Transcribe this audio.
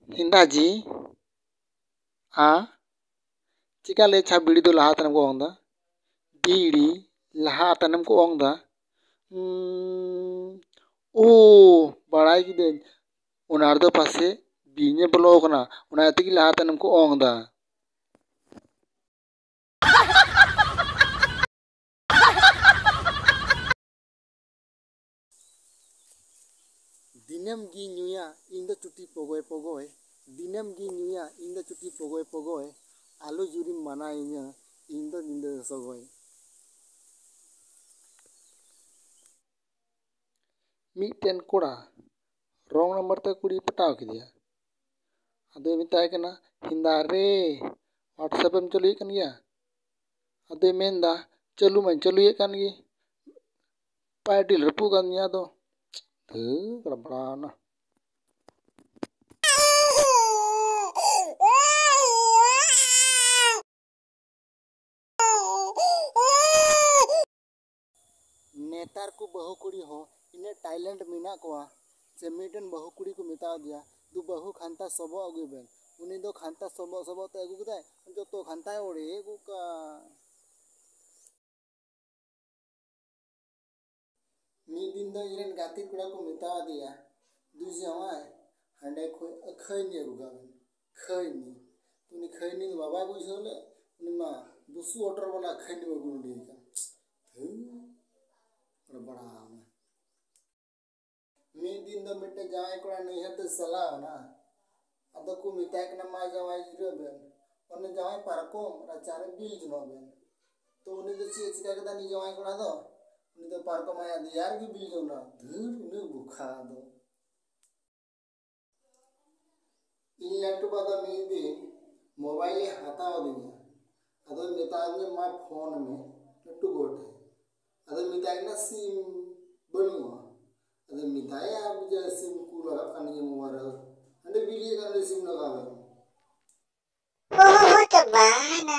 हिंदाजी चिका ले छा बीड़ी दो लहा तनम को ओंदा बीड़ी लहा तनम को ओंदा ओ बड़ाई की दे उनार दो पासे बीने बोलो कना उना तगी लहा तनम को ओंदा दिनम गी नुया इंद चुटी पोगोय पोगोय दिनम गी नुया इंद चुटी पोगोय पोगोय आलू जुरी मना इnya इंद निंद सगोय मीटेन कोड़ा रॉन्ग नंबर ते कुड़ी पटाव किदिया अदे मिताय कना हिंदा रे व्हाट्सएप में चलुए कन गया अदे मेंदा चलू मन चलुए कन गी पार्टी रपू कन गया तो बड़ा ना नेतार को बहु कुड़ी हो इन्हें टैलेंट मिना कोआ से मीटन बहु कुड़ी को मिता दिया दु बहु खानता सबो अगु बेन उनी दो खानता सबो सबो ते अगु कदाय जो तो खानता ओड़े गु का मी दिन दो इरेन गाती कुड़ा को मिता दिया दु जवाय हंडे खोय खैनी अगु गाबेन खैनी तुनी खैनी बाबा बुझोले उनी मा बुसु ऑर्डर वाला खैनी अगु नुडी का बड़ा मी दिन दो मिटे जाए कोड़ा नहीं है तो सलाह ना अद को मिताय कना मा जाए जिरो बेन ओने जाए पारको राचारे बिल जनो बेन तो उनी दो चीज का कदा नि जाए कोड़ा दो उनी दो पारको माया दियार की बिल जोना धुर उनी बुखा दो इन लट्टू बादा मी दिन मोबाइल हताव दिया अदो मिताय ने मा फोन में लट्टू गोटे अदो मिताय ना सिम बनुआ अदे मिताय आप जे सिम को लगा कनी मोबाइल अंडे बिलिए का सिम लगावे बहुत बहाना